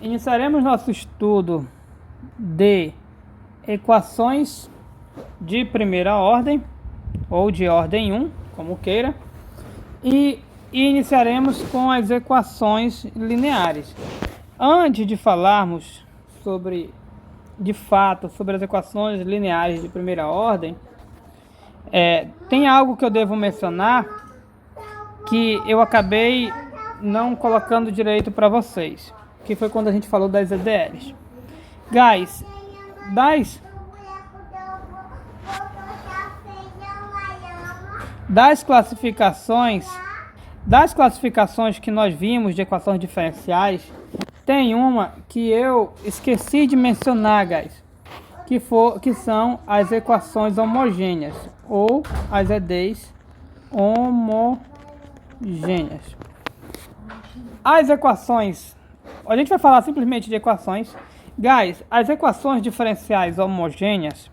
iniciaremos nosso estudo de equações de primeira ordem, ou de ordem 1, como queira, e iniciaremos com as equações lineares. Antes de falarmos sobre as equações lineares de primeira ordem, tem algo que eu devo mencionar que eu acabei não colocando direito para vocês, que foi quando a gente falou das EDLs. Guys, das classificações que nós vimos de equações diferenciais, tem uma que eu esqueci de mencionar, guys, que são as equações homogêneas, ou as EDs homogêneas. As equações, a gente vai falar simplesmente de equações. Guys, as equações diferenciais homogêneas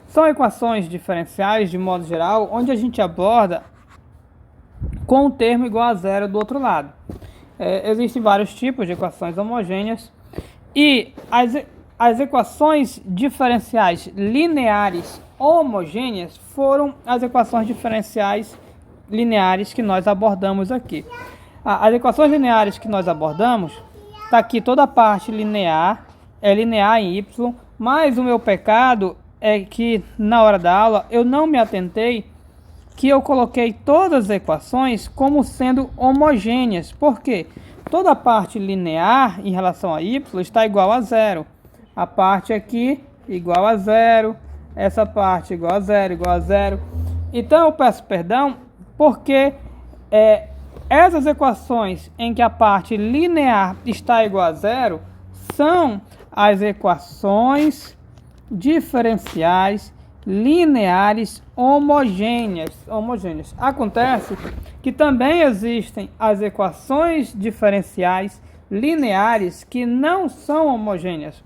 são equações diferenciais de modo geral, onde a gente aborda com um termo igual a zero do outro lado. Existem vários tipos de equações homogêneas, e as equações diferenciais lineares homogêneas foram as equações diferenciais lineares que nós abordamos aqui. As equações lineares que nós abordamos, está aqui toda a parte linear, é linear em y, mas o meu pecado é que na hora da aula eu não me atentei que eu coloquei todas as equações como sendo homogêneas. Por quê? Toda a parte linear em relação a y está igual a zero. A parte aqui igual a zero, essa parte igual a zero, igual a zero. Então eu peço perdão porque essas equações em que a parte linear está igual a zero são as equações diferenciais lineares homogêneas. Acontece que também existem as equações diferenciais lineares que não são homogêneas.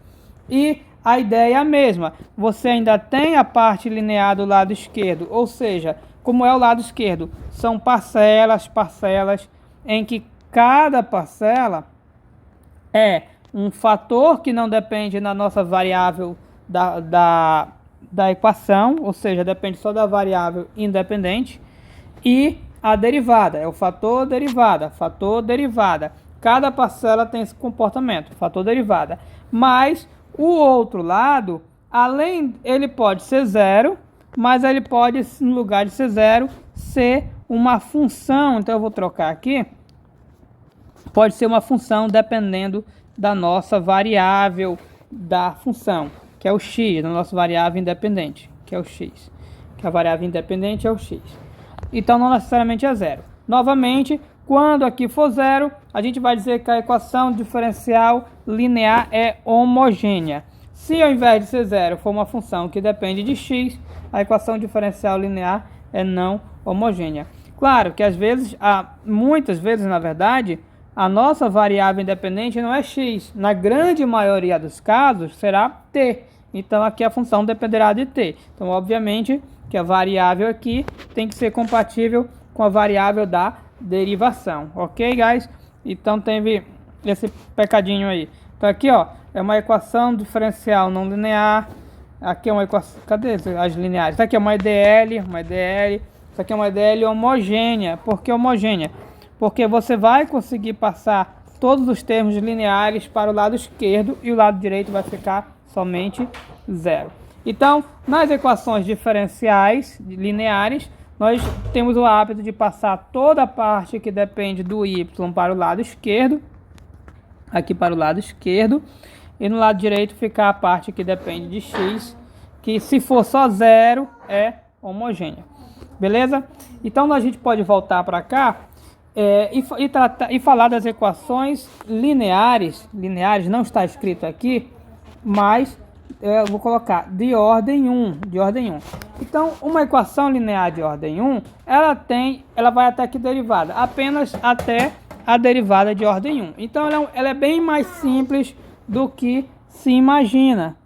E a ideia é a mesma. Você ainda tem a parte linear do lado esquerdo, ou seja, como é o lado esquerdo? São parcelas em que cada parcela é um fator que não depende da nossa variável da equação, ou seja, depende só da variável independente, e a derivada, é o fator derivada. Cada parcela tem esse comportamento, fator derivada. Mas o outro lado, ele pode ser zero, mas ele pode, no lugar de ser zero, ser uma função. Então eu vou trocar aqui. Pode ser uma função dependendo da nossa variável da função, que é o x, da nossa variável independente, que é o x. Que a variável independente é o x. Então não necessariamente é zero. Novamente, quando aqui for zero, a gente vai dizer que a equação diferencial linear é homogênea. Se ao invés de ser zero for uma função que depende de x, a equação diferencial linear é não homogênea. Claro que às vezes, muitas vezes na verdade, a nossa variável independente não é x. Na grande maioria dos casos será t. Então aqui a função dependerá de t. Então obviamente que a variável aqui tem que ser compatível com a variável da derivação. Ok, guys? Então teve esse pecadinho aí. Então aqui, ó, é uma equação diferencial não linear. Aqui é uma equação, cadê as lineares? Isso aqui é uma EDL. Isso aqui é uma EDL homogênea. Por que homogênea? Porque você vai conseguir passar todos os termos lineares para o lado esquerdo e o lado direito vai ficar somente zero. Então, nas equações diferenciais lineares, nós temos o hábito de passar toda a parte que depende do y para o lado esquerdo, aqui para o lado esquerdo, e no lado direito ficar a parte que depende de x, que se for só zero é homogênea. Beleza? Então a gente pode voltar para cá e falar das equações lineares. Lineares não está escrito aqui, mas eu vou colocar de ordem 1. Então, uma equação linear de ordem 1, ela vai até que derivada? Apenas até a derivada de ordem 1. Então, ela é bem mais simples do que se imagina.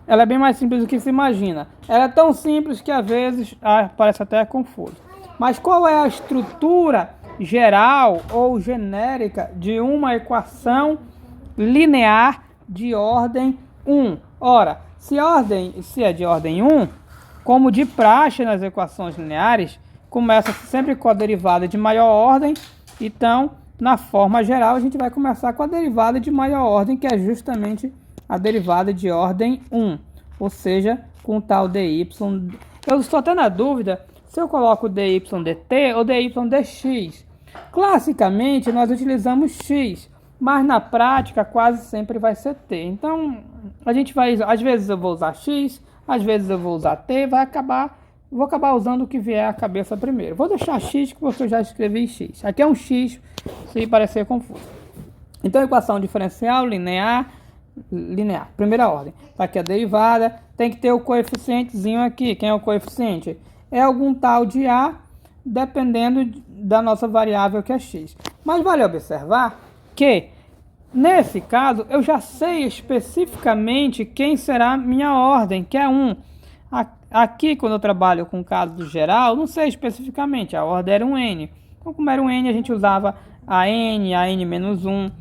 Ela é tão simples que às vezes parece até confuso. Mas qual é a estrutura geral ou genérica de uma equação linear de ordem 1. Ora, se é de ordem 1, como de praxe nas equações lineares, começa sempre com a derivada de maior ordem. Então, na forma geral, a gente vai começar com a derivada de maior ordem, que é justamente a derivada de ordem 1. Ou seja, com o tal dy. Eu estou até na dúvida se eu coloco dy dt ou dy dx. Classicamente, nós utilizamos x, mas na prática quase sempre vai ser t. Então, a gente vai, às vezes eu vou usar x, às vezes eu vou usar t, vou acabar usando o que vier à cabeça primeiro. Vou deixar x, que você já escrevi x. Aqui é um x, se parecer confuso. Então, equação diferencial linear, primeira ordem. Tá aqui a derivada, tem que ter o coeficientezinho aqui. Quem é o coeficiente? É algum tal de a, dependendo da nossa variável, que é x. Mas vale observar que, nesse caso, eu já sei especificamente quem será minha ordem, que é 1. Aqui, quando eu trabalho com o caso do geral, não sei especificamente, a ordem era um n. Então, como era um n, a gente usava a n-1.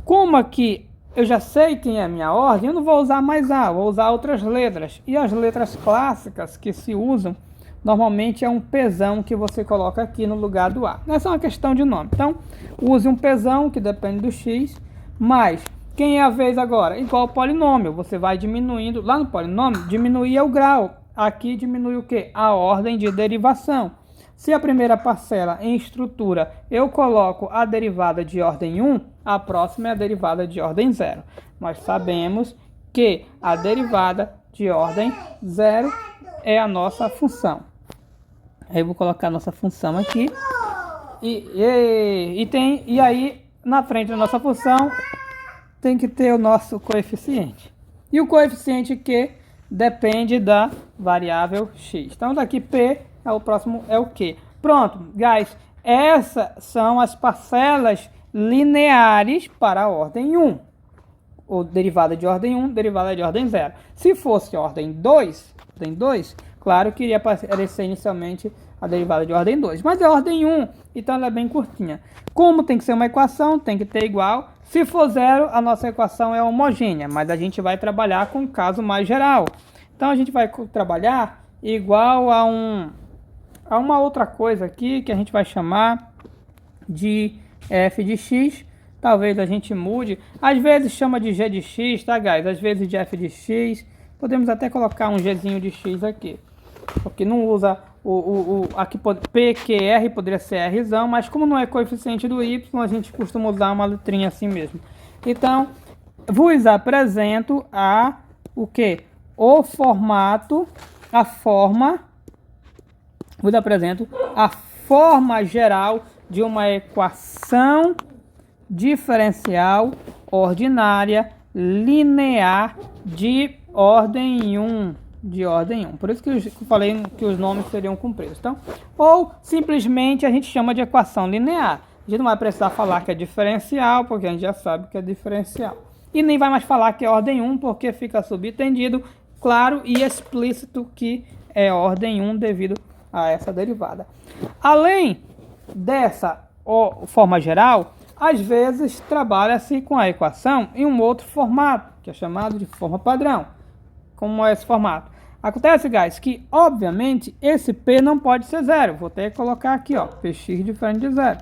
Como aqui eu já sei quem é a minha ordem, eu não vou usar mais a, vou usar outras letras. E as letras clássicas que se usam, normalmente é um pezão que você coloca aqui no lugar do a. Essa é uma questão de nome. Então, use um pezão que depende do x, mas quem é a vez agora? Igual ao polinômio, você vai diminuindo, lá no polinômio, diminuir é o grau. Aqui diminui o quê? A ordem de derivação. Se a primeira parcela em estrutura eu coloco a derivada de ordem 1, a próxima é a derivada de ordem 0. Nós sabemos que a derivada de ordem 0 é a nossa função. Aí eu vou colocar a nossa função aqui. E aí, na frente da nossa função, tem que ter o nosso coeficiente. E o coeficiente que depende da variável x. Então, daqui P, o próximo é o Q. Pronto, guys. Essas são as parcelas lineares para a ordem 1. Ou derivada de ordem 1, derivada de ordem 0. Se fosse ordem 2, claro que iria aparecer inicialmente a derivada de ordem 2. Mas é ordem 1, então ela é bem curtinha. Como tem que ser uma equação, tem que ter igual. Se for 0, a nossa equação é homogênea, mas a gente vai trabalhar com o caso mais geral. Então a gente vai trabalhar igual a uma outra coisa aqui que a gente vai chamar de f de x. Talvez a gente mude. Às vezes chama de g de x, tá, guys? Às vezes de f de x. Podemos até colocar um gzinho de x aqui. Porque não usa aqui P, Q, R, poderia ser Rzão, mas como não é coeficiente do y, a gente costuma usar uma letrinha assim mesmo. Então, vos apresento o que? O formato, vos apresento a forma geral de uma equação diferencial ordinária linear de ordem 1. Por isso que eu falei que os nomes seriam compridos. Então, ou simplesmente a gente chama de equação linear. A gente não vai precisar falar que é diferencial, porque a gente já sabe que é diferencial. E nem vai mais falar que é ordem 1, porque fica subentendido, claro e explícito que é ordem 1 devido a essa derivada. Além dessa forma geral, às vezes trabalha-se com a equação em um outro formato, que é chamado de forma padrão. Como é esse formato? Acontece, guys, que obviamente esse P não pode ser 0. Vou ter que colocar aqui, ó, Px diferente de 0.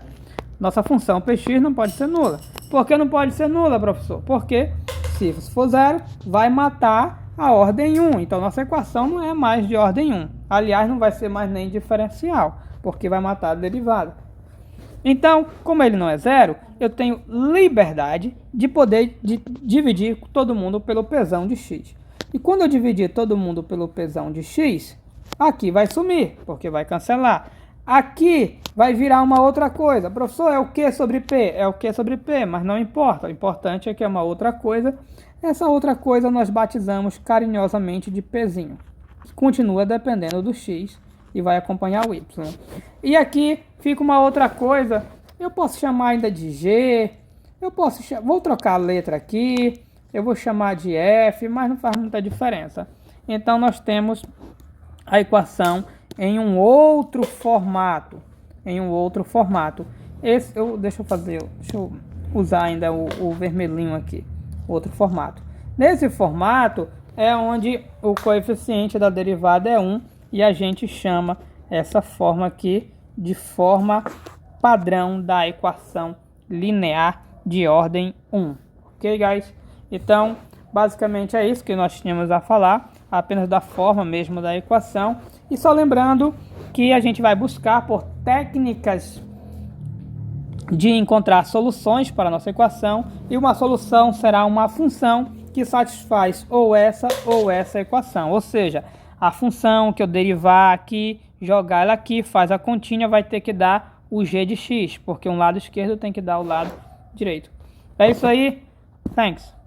Nossa função Px não pode ser nula. Por que não pode ser nula, professor? Porque se for 0, vai matar a ordem 1. Então nossa equação não é mais de ordem 1. Aliás, não vai ser mais nem diferencial, porque vai matar a derivada. Então, como ele não é 0, eu tenho liberdade de poder dividir todo mundo pelo pezão de x. E quando eu dividir todo mundo pelo pezão de x, aqui vai sumir, porque vai cancelar. Aqui vai virar uma outra coisa. Professor, é o Q sobre P? É o Q sobre P, mas não importa. O importante é que é uma outra coisa. Essa outra coisa nós batizamos carinhosamente de Pzinho. Continua dependendo do x e vai acompanhar o y. E aqui fica uma outra coisa. Eu posso chamar ainda de G. Vou trocar a letra aqui. Eu vou chamar de f, mas não faz muita diferença. Então, nós temos a equação em um outro formato. Deixa eu usar ainda o vermelhinho aqui, outro formato. Nesse formato é onde o coeficiente da derivada é 1 e a gente chama essa forma aqui de forma padrão da equação linear de ordem 1. Ok, guys? Então, basicamente é isso que nós tínhamos a falar, apenas da forma mesmo da equação. E só lembrando que a gente vai buscar por técnicas de encontrar soluções para a nossa equação, e uma solução será uma função que satisfaz ou essa equação, ou seja, a função que eu derivar aqui, jogar ela aqui, faz a continha, vai ter que dar o g de x, porque um lado esquerdo tem que dar o lado direito. É isso aí, thanks.